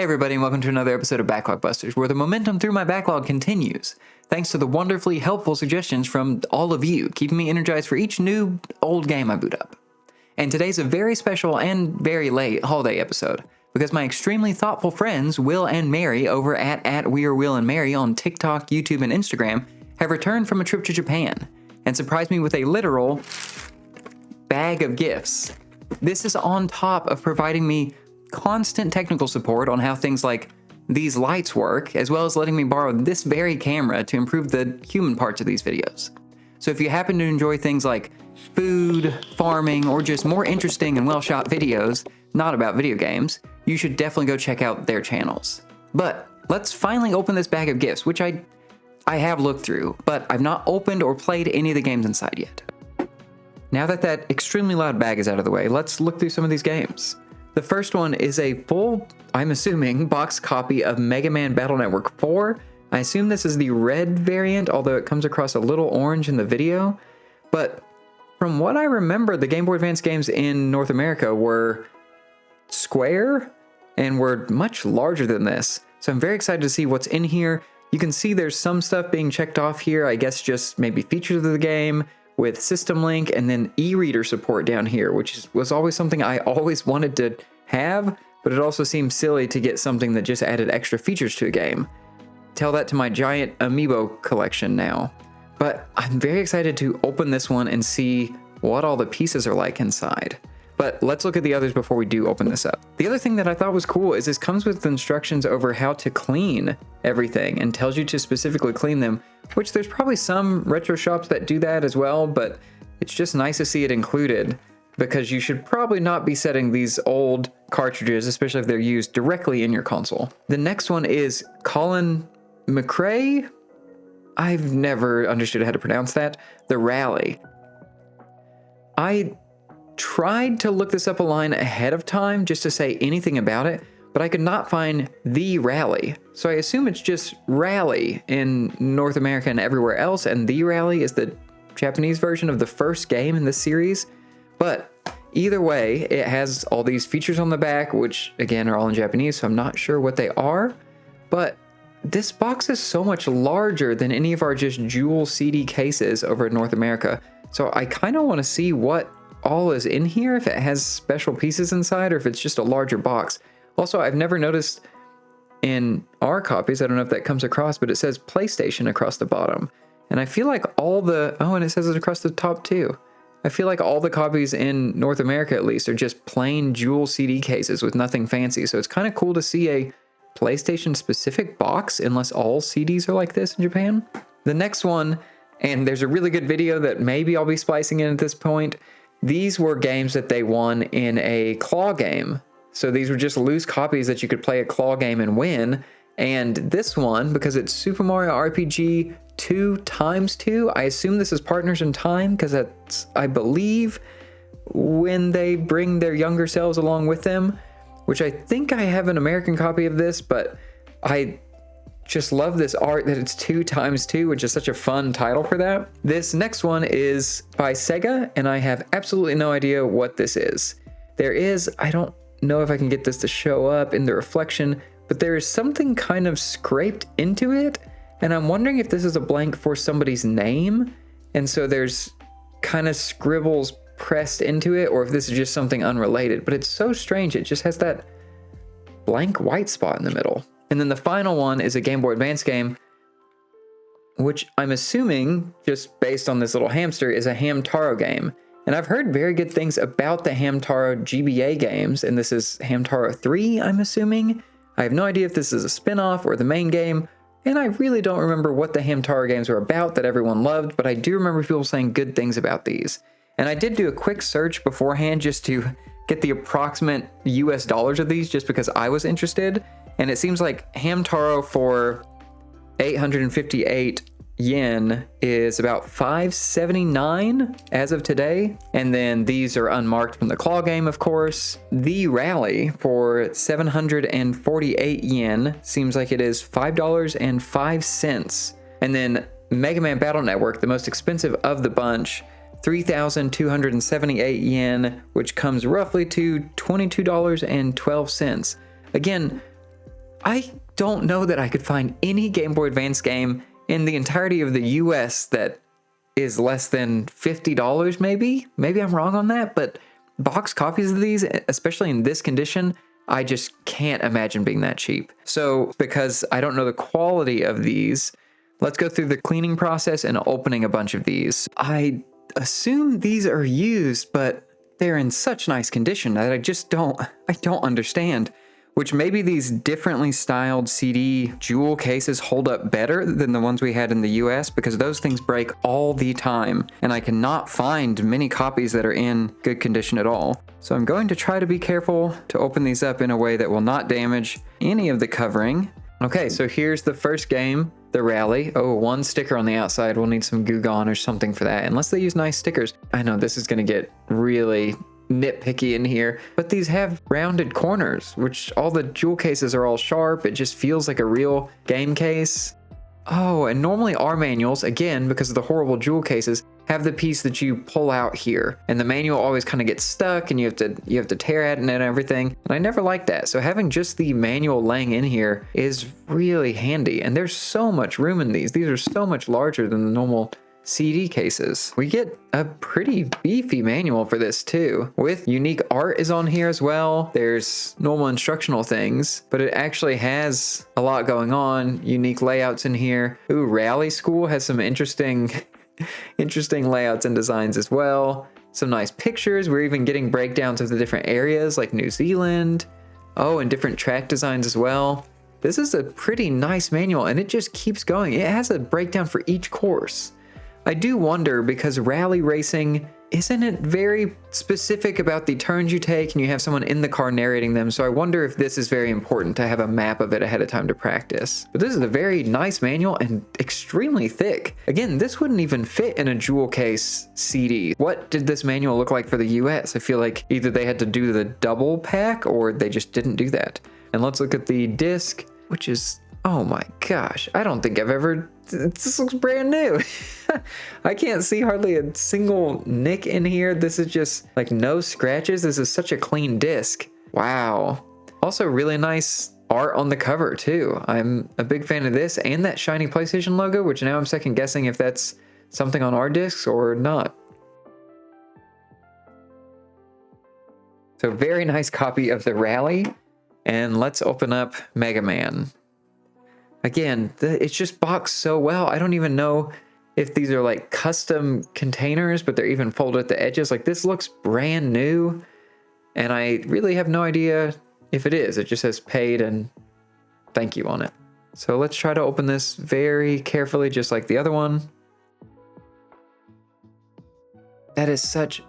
Hey everybody, and welcome to another episode of BacklogBusters, where the momentum through my backlog continues, thanks to the wonderfully helpful suggestions from all of you, keeping me energized for each new old game I boot up. And today's a very special and very late holiday episode, because my extremely thoughtful friends Will and Mary over at We Are Will and Mary on TikTok, YouTube, and Instagram have returned from a trip to Japan, and surprised me with a literal bag of gifts. This is on top of providing me constant technical support on how things like these lights work, as well as letting me borrow this very camera to improve the human parts of these videos. So if you happen to enjoy things like food, farming, or just more interesting and well-shot videos not about video games, you should definitely go check out their channels. But let's finally open this bag of gifts, which I have looked through, but I've not opened or played any of the games inside yet. Now that that extremely loud bag is out of the way, let's look through some of these games. The first one is a full, I'm assuming, box copy of Mega Man Battle Network 4. I assume this is the red variant, although it comes across a little orange in the video. But from what I remember, the Game Boy Advance games in North America were square and were much larger than this. So I'm very excited to see what's in here. You can see there's some stuff being checked off here, I guess just maybe features of the game, with System Link, and then e-reader support down here, which was always something I always wanted to have, but it also seems silly to get something that just added extra features to a game. Tell that to my giant amiibo collection now. But I'm very excited to open this one and see what all the pieces are like inside. But let's look at the others before we do open this up. The other thing that I thought was cool is this comes with instructions over how to clean everything and tells you to specifically clean them, which there's probably some retro shops that do that as well, but it's just nice to see it included because you should probably not be setting these old cartridges, especially if they're used directly in your console. The next one is Colin McRae. I've never understood how to pronounce that. The Rally. I tried to look this up a line ahead of time just to say anything about it, but I could not find The Rally. So I assume it's just Rally in North America and everywhere else, and The Rally is the Japanese version of the first game in this series. But either way, it has all these features on the back, which again are all in Japanese, so I'm not sure what they are. But this box is so much larger than any of our just jewel CD cases over in North America. So I kind of want to see what all is in here, if it has special pieces inside or if it's just a larger box. Also, I've never noticed in our copies, I don't know if that comes across, but it says PlayStation across the bottom. And I feel like all the, oh, and it says it across the top too. I feel like all the copies in North America at least are just plain jewel CD cases with nothing fancy. So it's kind of cool to see a PlayStation specific box, unless all CDs are like this in Japan. The next one, and there's a really good video that maybe I'll be splicing in at this point. These were games that they won in a claw game. So these were just loose copies that you could play a claw game and win. And this one, because it's Super Mario RPG 2x2, I assume this is Partners in Time, because that's, I believe, when they bring their younger selves along with them, which I think I have an American copy of this, but I just love this art that it's 2x2, which is such a fun title for that. This next one is by Sega, and I have absolutely no idea what this is. There is, I don't know if I can get this to show up in the reflection, but there is something kind of scraped into it, and I'm wondering if this is a blank for somebody's name, and so there's kind of scribbles pressed into it, or if this is just something unrelated, but it's so strange. It just has that blank white spot in the middle. And then the final one is a Game Boy Advance game, which I'm assuming, just based on this little hamster, is a Hamtaro game. And I've heard very good things about the Hamtaro GBA games, and this is Hamtaro 3, I'm assuming. I have no idea if this is a spin-off or the main game, and I really don't remember what the Hamtaro games were about that everyone loved, but I do remember people saying good things about these. And I did do a quick search beforehand just to get the approximate US dollars of these, just because I was interested. And it seems like Hamtaro for 858 yen is about $579 as of today. And then these are unmarked from the claw game, of course. The Rally for 748 yen seems like it is $5.05. And then Mega Man Battle Network, the most expensive of the bunch, 3,278 yen, which comes roughly to $22.12. Again, I don't know that I could find any Game Boy Advance game in the entirety of the US that is less than $50 maybe. Maybe I'm wrong on that, but box copies of these, especially in this condition, I just can't imagine being that cheap. So because I don't know the quality of these, let's go through the cleaning process and opening a bunch of these. I assume these are used, but they're in such nice condition that I don't understand. Which maybe these differently styled CD jewel cases hold up better than the ones we had in the US, because those things break all the time, and I cannot find many copies that are in good condition at all. So I'm going to try to be careful to open these up in a way that will not damage any of the covering. Okay, so here's the first game, the Rally. Oh, one sticker on the outside. We'll need some Goo Gone or something for that, unless they use nice stickers. I know this is gonna get really nitpicky in here, but these have rounded corners, which all the jewel cases are all sharp. It just feels like a real game case. Oh, and normally our manuals, again, because of the horrible jewel cases, have the piece that you pull out here, and the manual always kind of gets stuck and you have to tear at it and everything, and I never liked that. So having just the manual laying in here is really handy, and there's so much room in these. These are so much larger than the normal CD cases. We get a pretty beefy manual for this too, with unique art is on here as well. There's normal instructional things, but it actually has a lot going on. Unique layouts in here. Ooh, Rally School has some interesting layouts and designs as well. Some nice pictures. We're even getting breakdowns of the different areas like New Zealand. Oh, and different track designs as well. This is a pretty nice manual, and it just keeps going. It has a breakdown for each course. I do wonder, because rally racing, isn't it very specific about the turns you take and you have someone in the car narrating them? So I wonder if this is very important to have a map of it ahead of time to practice. But this is a very nice manual and extremely thick. Again, this wouldn't even fit in a jewel case CD. What did this manual look like for the US? I feel like either they had to do the double pack or they just didn't do that. And let's look at the disc, which is, oh my gosh, I don't think I've ever, this looks brand new. I can't see hardly a single nick in here. This is just like no scratches. This is such a clean disc. Wow. Also really nice art on the cover too. I'm a big fan of this and that shiny PlayStation logo, which now I'm second guessing if that's something on our discs or not. So very nice copy of the Rally. And let's open up Mega Man. Again, it's just boxed so well. I don't even know if these are like custom containers, but they're even folded at the edges. Like this looks brand new, and I really have no idea if it is. It just says paid and thank you on it. So let's try to open this very carefully, just like the other one. That is such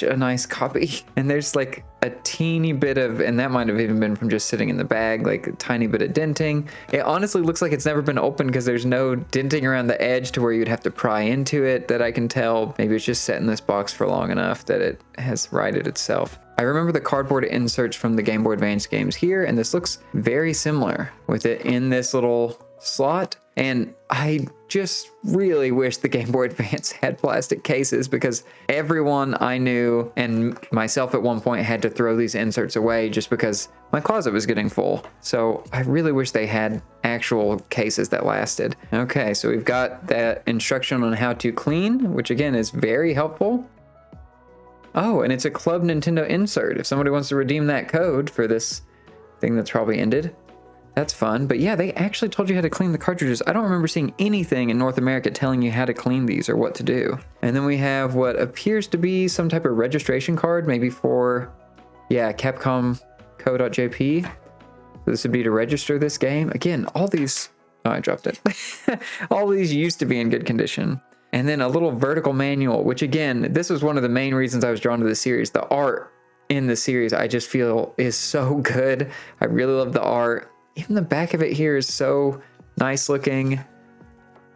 a nice copy. And there's like a teeny bit of, and that might have even been from just sitting in the bag, like a tiny bit of denting. It honestly looks like it's never been opened because there's no denting around the edge to where you'd have to pry into it that I can tell. Maybe it's just set in this box for long enough that it has righted itself. I remember the cardboard inserts from the Game Boy Advance games here, and this looks very similar with it in this little slot. And I just really wish the Game Boy Advance had plastic cases, because everyone I knew and myself at one point had to throw these inserts away just because my closet was getting full. So I really wish they had actual cases that lasted. Okay, so we've got that instruction on how to clean, which again is very helpful. Oh, and it's a Club Nintendo insert. If somebody wants to redeem that code for this thing that's probably ended, that's fun. But yeah, they actually told you how to clean the cartridges. I don't remember seeing anything in North America telling you how to clean these or what to do. And then we have what appears to be some type of registration card, maybe for, yeah, Capcom Co.jp. This would be to register this game. Again, all these, oh, I dropped it. All these used to be in good condition. And then a little vertical manual, which again, this was one of the main reasons I was drawn to the series. The art in the series, I just feel is so good. I really love the art. Even the back of it here is so nice looking.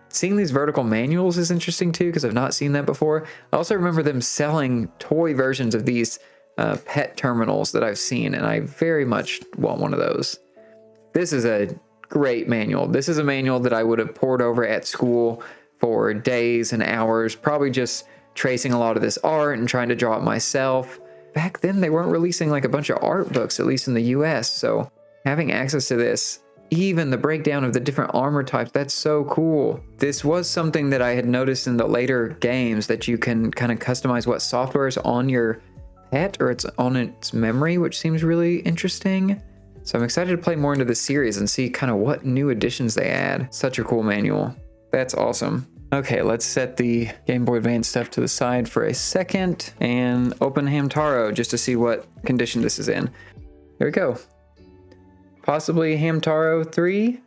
Seeing these vertical manuals is interesting too, because I've not seen that before. I also remember them selling toy versions of these pet terminals that I've seen, and I very much want one of those. This is a great manual. This is a manual that I would have pored over at school for days and hours, probably just tracing a lot of this art and trying to draw it myself. Back then, they weren't releasing like a bunch of art books, at least in the US, so having access to this even the breakdown of the different armor types, that's so cool. This was something that I had noticed in the later games, that you can kind of customize what software is on your pet or it's on its memory, which seems really interesting. So I'm excited to play more into this series and see kind of what new additions they add. Such a cool manual. That's awesome. Okay, let's set the Game Boy Advance stuff to the side for a second and open Hamtaro just to see what condition this is in. There we go. Possibly Hamtaro 3.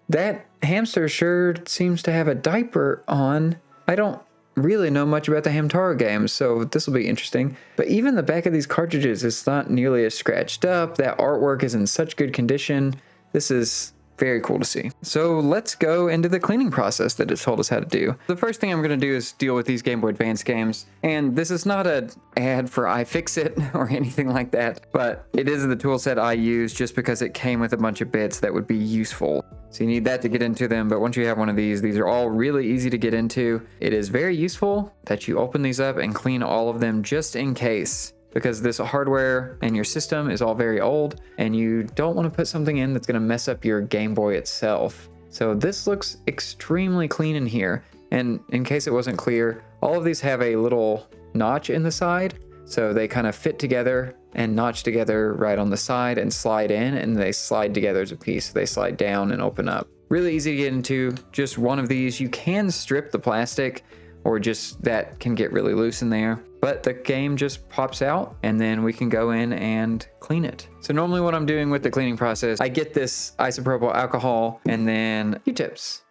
That hamster sure seems to have a diaper on. I don't really know much about the Hamtaro games, so this will be interesting. But even the back of these cartridges is not nearly as scratched up. That artwork is in such good condition. This is very cool to see. So let's go into the cleaning process that it told us how to do. The first thing I'm going to do is deal with these Game Boy Advance games. And this is not an ad for iFixit or anything like that, but it is the tool set I use just because it came with a bunch of bits that would be useful. So you need that to get into them, but once you have one of these are all really easy to get into. It is very useful that you open these up and clean all of them just in case, because this hardware and your system is all very old and you don't want to put something in that's going to mess up your Game Boy itself. So this looks extremely clean in here. And in case it wasn't clear, all of these have a little notch in the side. So they kind of fit together and notch together right on the side and slide in, and they slide together as a piece. They slide down and open up. Really easy to get into. Just one of these. You can strip the plastic, or just that can get really loose in there. But the game just pops out and then we can go in and clean it. So normally what I'm doing with the cleaning process, I get this isopropyl alcohol and then Q-tips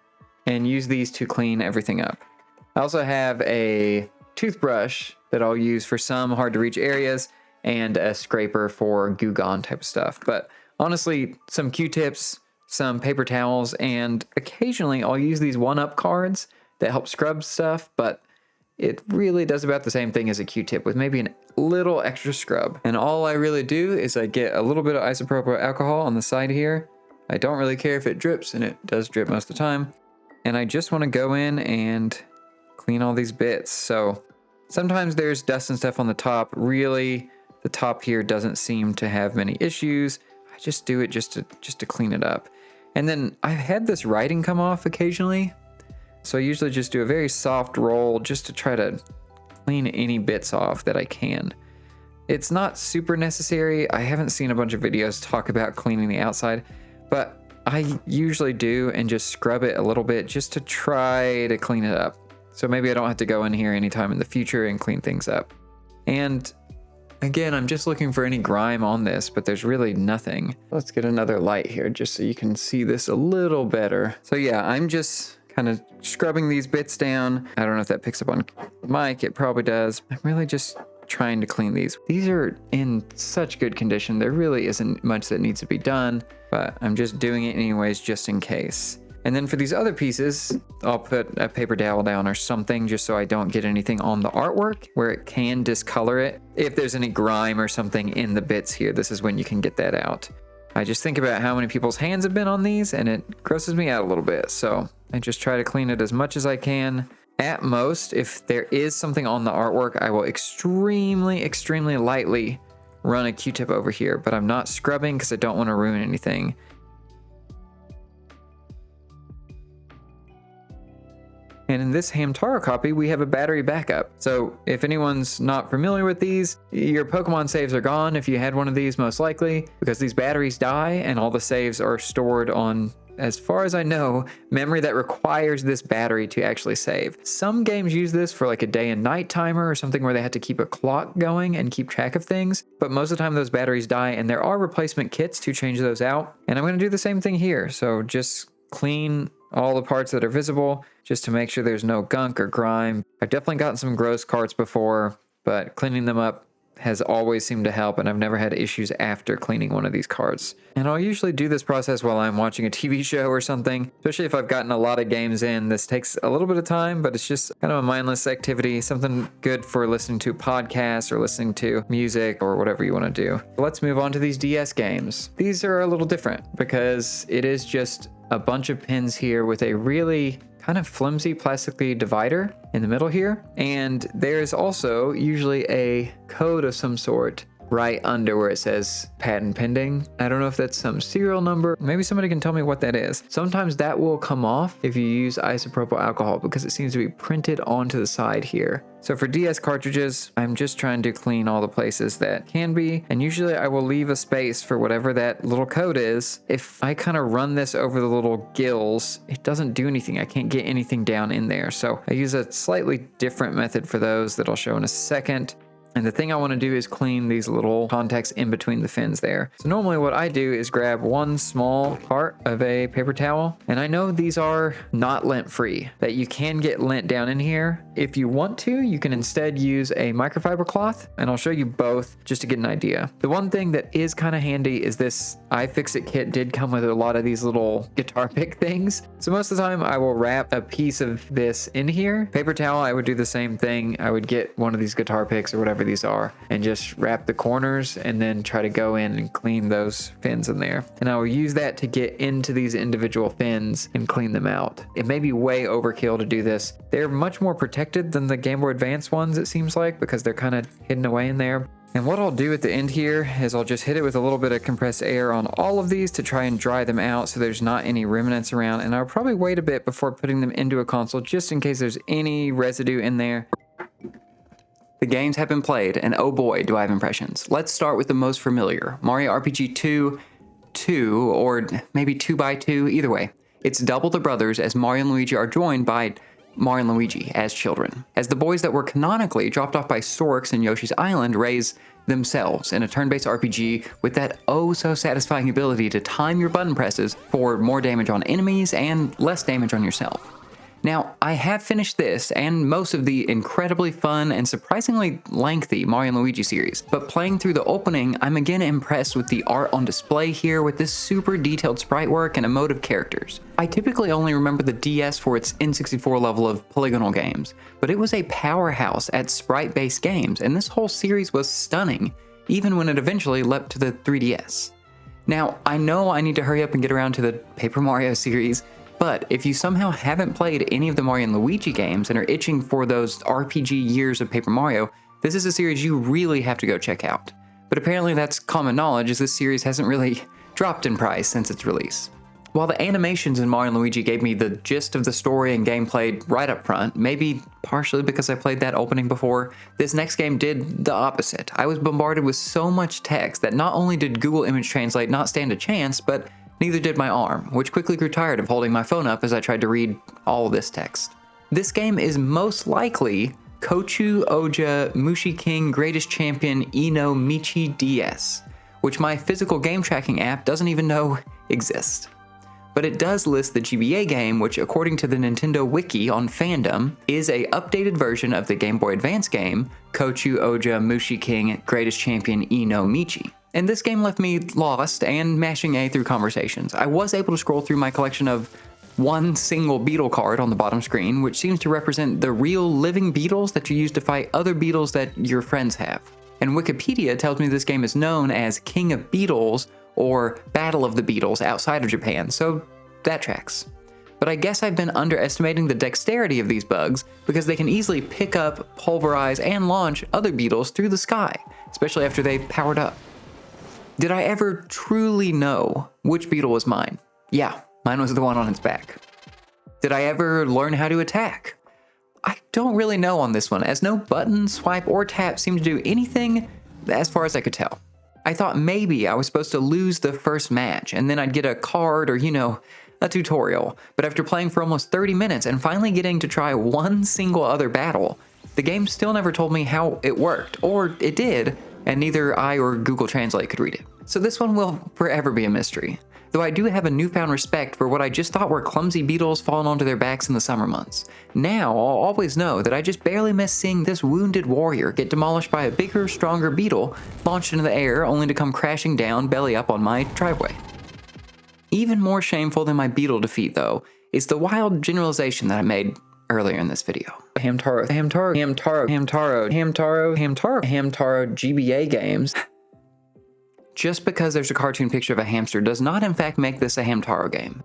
and use these to clean everything up. I also have a toothbrush that I'll use for some hard to reach areas and a scraper for Goo Gone type of stuff. But honestly, some Q-tips, some paper towels, and occasionally I'll use these 1-Up cards that help scrub stuff, but it really does about the same thing as a Q-tip with maybe a little extra scrub. And all I really do is I get a little bit of isopropyl alcohol on the side here. I don't really care if it drips, and it does drip most of the time. And I just want to go in and clean all these bits. So sometimes there's dust and stuff on the top. Really, the top here doesn't seem to have many issues. I just do it just to clean it up. And then I've had this writing come off occasionally. So I usually just do a very soft roll just to try to clean any bits off that I can. It's not super necessary. I haven't seen a bunch of videos talk about cleaning the outside, but I usually do and just scrub it a little bit just to try to clean it up. So maybe I don't have to go in here anytime in the future and clean things up. And again, I'm just looking for any grime on this, but there's really nothing. Let's get another light here just so you can see this a little better. So yeah, I'm just kind of scrubbing these bits down. I don't know if that picks up on mic. It probably does. I'm really just trying to clean these. These are in such good condition. There really isn't much that needs to be done, but I'm just doing it anyways just in case. And then for these other pieces, I'll put a paper towel down or something just so I don't get anything on the artwork where it can discolor it. If there's any grime or something in the bits here, this is when you can get that out. I just think about how many people's hands have been on these and it grosses me out a little bit. So I just try to clean it as much as I can. At most, if there is something on the artwork, I will extremely, extremely lightly run a Q-tip over here, but I'm not scrubbing because I don't want to ruin anything. And in this Hamtaro copy, we have a battery backup. So if anyone's not familiar with these, your Pokemon saves are gone if you had one of these, most likely, because these batteries die and all the saves are stored on, as far as I know, memory that requires this battery to actually save. Some games use this for like a day and night timer or something where they have to keep a clock going and keep track of things, but most of the time those batteries die and there are replacement kits to change those out. And I'm going to do the same thing here. So just clean all the parts that are visible just to make sure there's no gunk or grime. I've definitely gotten some gross carts before, but cleaning them up has always seemed to help, and I've never had issues after cleaning one of these carts. And I'll usually do this process while I'm watching a TV show or something, especially if I've gotten a lot of games in. This takes a little bit of time, but it's just kind of a mindless activity, something good for listening to podcasts or listening to music or whatever you want to do. Let's move on to these DS games. These are a little different because it is just a bunch of pins here with a really kind of flimsy plastic divider in the middle here. And there's also usually a code of some sort right under where it says patent pending. I don't know if that's some serial number. Maybe somebody can tell me what that is. Sometimes that will come off if you use isopropyl alcohol because it seems to be printed onto the side here. So for DS cartridges, I'm just trying to clean all the places that can be, and usually I will leave a space for whatever that little code is. If I kind of run this over the little gills, it doesn't do anything. I can't get anything down in there. So I use a slightly different method for those that I'll show in a second. And the thing I want to do is clean these little contacts in between the fins there. So normally what I do is grab one small part of a paper towel, and I know these are not lint free, that you can get lint down in here. If you want to, you can instead use a microfiber cloth, and I'll show you both just to get an idea. The one thing that is kind of handy is this iFixit kit did come with a lot of these little guitar pick things. So most of the time I will wrap a piece of this in here. Paper towel, I would do the same thing. I would get one of these guitar picks or whatever these are and just wrap the corners and then try to go in and clean those fins in there. And I will use that to get into these individual fins and clean them out. It may be way overkill to do this. They're much more protected than the Game Boy Advance ones, it seems like, because they're kind of hidden away in there. And what I'll do at the end here is I'll just hit it with a little bit of compressed air on all of these to try and dry them out so there's not any remnants around. And I'll probably wait a bit before putting them into a console just in case there's any residue in there. The games have been played, and oh boy, do I have impressions. Let's start with the most familiar, Mario RPG 2, or maybe 2x2, either way. It's double the brothers as Mario and Luigi are joined by Mario and Luigi as children, as the boys that were canonically dropped off by storks in Yoshi's Island raise themselves in a turn-based RPG with that oh so satisfying ability to time your button presses for more damage on enemies and less damage on yourself. Now, I have finished this and most of the incredibly fun and surprisingly lengthy Mario & Luigi series, but playing through the opening, I'm again impressed with the art on display here with this super detailed sprite work and emotive characters. I typically only remember the DS for its N64 level of polygonal games, but it was a powerhouse at sprite-based games, and this whole series was stunning, even when it eventually leapt to the 3DS. Now, I know I need to hurry up and get around to the Paper Mario series, but if you somehow haven't played any of the Mario & Luigi games and are itching for those RPG years of Paper Mario, this is a series you really have to go check out. But apparently that's common knowledge, as this series hasn't really dropped in price since its release. While the animations in Mario & Luigi gave me the gist of the story and gameplay right up front, maybe partially because I played that opening before, this next game did the opposite. I was bombarded with so much text that not only did Google Image Translate not stand a chance, but neither did my arm, which quickly grew tired of holding my phone up as I tried to read all of this text. This game is most likely Kochu Oja Mushi King Greatest Champion Ino Michi DS, which my physical game tracking app doesn't even know exists. But it does list the GBA game, which according to the Nintendo Wiki on Fandom, is a updated version of the Game Boy Advance game, Kochu Oja Mushi King Greatest Champion Ino Michi. And this game left me lost and mashing A through conversations. I was able to scroll through my collection of one single beetle card on the bottom screen, which seems to represent the real living beetles that you use to fight other beetles that your friends have. And Wikipedia tells me this game is known as King of Beetles or Battle of the Beetles outside of Japan, so that tracks. But I guess I've been underestimating the dexterity of these bugs because they can easily pick up, pulverize, and launch other beetles through the sky, especially after they've powered up. Did I ever truly know which beetle was mine? Yeah, mine was the one on its back. Did I ever learn how to attack? I don't really know on this one, as no button, swipe, or tap seemed to do anything as far as I could tell. I thought maybe I was supposed to lose the first match, and then I'd get a card or, a tutorial. But after playing for almost 30 minutes and finally getting to try one single other battle, the game still never told me how it worked, or it did, and neither I or Google Translate could read it. So this one will forever be a mystery, though I do have a newfound respect for what I just thought were clumsy beetles falling onto their backs in the summer months. Now I'll always know that I just barely missed seeing this wounded warrior get demolished by a bigger, stronger beetle launched into the air only to come crashing down belly up on my driveway. Even more shameful than my beetle defeat, though, is the wild generalization that I made earlier in this video. Hamtaro GBA games. Just because there's a cartoon picture of a hamster does not in fact make this a Hamtaro game.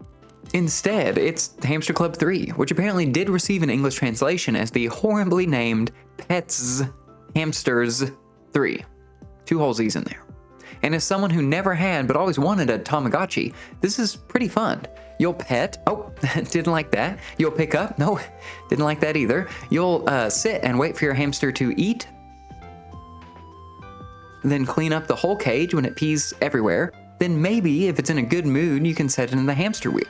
Instead, it's Hamster Club 3, which apparently did receive an English translation as the horribly named Petz Hamsters 3. 2 whole Z's in there. And as someone who never had but always wanted a Tamagotchi, this is pretty fun. You'll pet, oh, didn't like that. You'll pick up, no, didn't like that either. You'll sit and wait for your hamster to eat, then clean up the whole cage when it pees everywhere. Then maybe, if it's in a good mood, you can set it in the hamster wheel.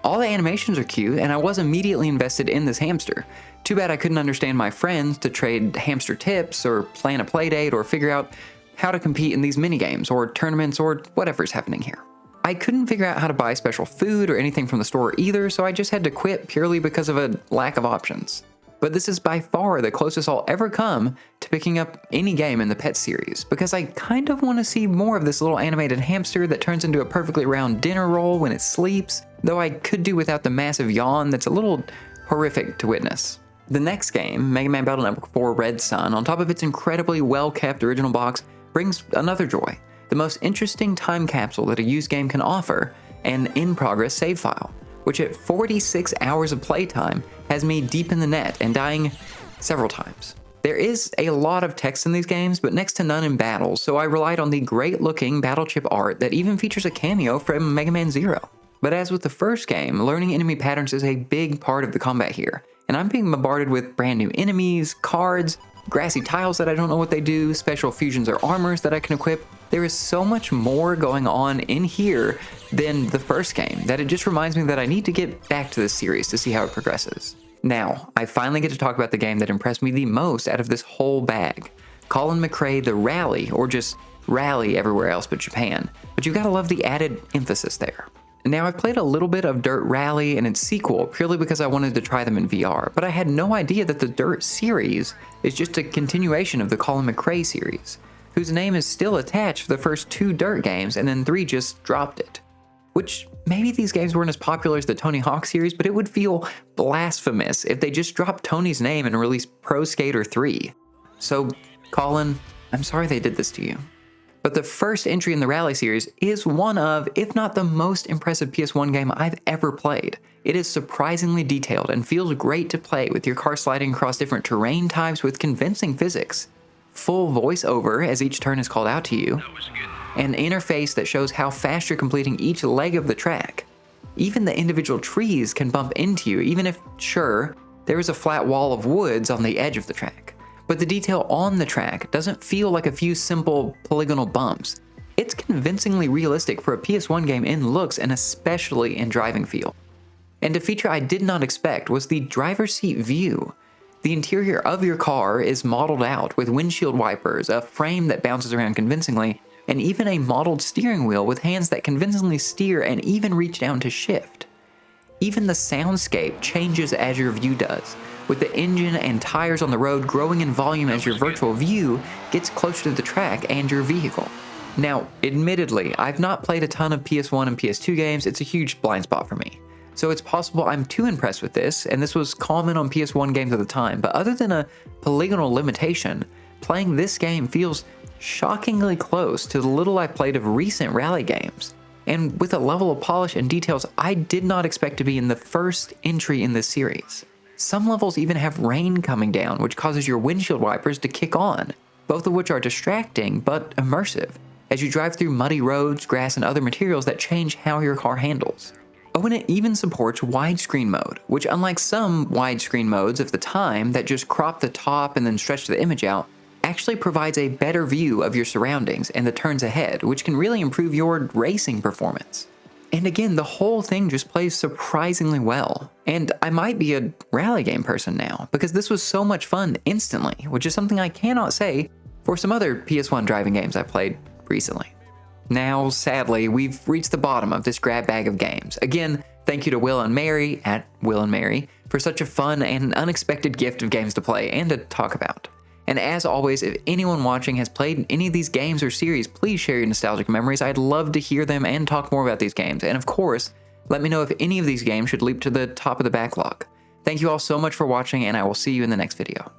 All the animations are cute, and I was immediately invested in this hamster. Too bad I couldn't understand my friends to trade hamster tips, or plan a playdate, or figure out how to compete in these minigames, or tournaments, or whatever's happening here. I couldn't figure out how to buy special food or anything from the store either, so I just had to quit purely because of a lack of options. But this is by far the closest I'll ever come to picking up any game in the Petz series, because I kind of want to see more of this little animated hamster that turns into a perfectly round dinner roll when it sleeps, though I could do without the massive yawn that's a little horrific to witness. The next game, Mega Man Battle Network 4 Red Sun, on top of its incredibly well-kept original box, brings another joy. The most interesting time capsule that a used game can offer, an in-progress save file, which at 46 hours of playtime has me deep in the net and dying several times. There is a lot of text in these games, but next to none in battles, so I relied on the great-looking battle chip art that even features a cameo from Mega Man Zero. But as with the first game, learning enemy patterns is a big part of the combat here, and I'm being bombarded with brand new enemies, cards, grassy tiles that I don't know what they do, special fusions or armors that I can equip. There is so much more going on in here than the first game that it just reminds me that I need to get back to this series to see how it progresses. Now, I finally get to talk about the game that impressed me the most out of this whole bag. Colin McRae The Rally, or just Rally everywhere else but Japan, but you gotta love the added emphasis there. Now, I've played a little bit of Dirt Rally and its sequel purely because I wanted to try them in VR, but I had no idea that the Dirt series is just a continuation of the Colin McRae series, whose name is still attached for the first 2 Dirt games and then 3 just dropped it. Which, maybe these games weren't as popular as the Tony Hawk series, but it would feel blasphemous if they just dropped Tony's name and released Pro Skater 3. So, Colin, I'm sorry they did this to you. But the first entry in the Rally series is one of, if not the most impressive PS1 game I've ever played. It is surprisingly detailed and feels great to play with your car sliding across different terrain types with convincing physics. Full voiceover as each turn is called out to you. An interface that shows how fast you're completing each leg of the track. Even the individual trees can bump into you, even if, sure, there is a flat wall of woods on the edge of the track. But the detail on the track doesn't feel like a few simple polygonal bumps. It's convincingly realistic for a PS1 game in looks and especially in driving feel. And a feature I did not expect was the driver's seat view. The interior of your car is modeled out with windshield wipers, a frame that bounces around convincingly, and even a modeled steering wheel with hands that convincingly steer and even reach down to shift. Even the soundscape changes as your view does, with the engine and tires on the road growing in volume as your virtual view gets closer to the track and your vehicle. Now, admittedly, I've not played a ton of PS1 and PS2 games, it's a huge blind spot for me. So it's possible I'm too impressed with this, and this was common on PS1 games at the time, but other than a polygonal limitation, playing this game feels shockingly close to the little I played of recent Rally games, and with a level of polish and details I did not expect to be in the first entry in this series. Some levels even have rain coming down, which causes your windshield wipers to kick on, both of which are distracting but immersive, as you drive through muddy roads, grass, and other materials that change how your car handles. Oh, and it even supports widescreen mode, which unlike some widescreen modes of the time that just crop the top and then stretch the image out, actually provides a better view of your surroundings and the turns ahead, which can really improve your racing performance. And again, the whole thing just plays surprisingly well. And I might be a rally game person now, because this was so much fun instantly, which is something I cannot say for some other PS1 driving games I played recently. Now, sadly, we've reached the bottom of this grab bag of games. Again, thank you to Will and Mary, at Will and Mary, for such a fun and unexpected gift of games to play and to talk about. And as always, if anyone watching has played any of these games or series, please share your nostalgic memories. I'd love to hear them and talk more about these games. And of course, let me know if any of these games should leap to the top of the backlog. Thank you all so much for watching, and I will see you in the next video.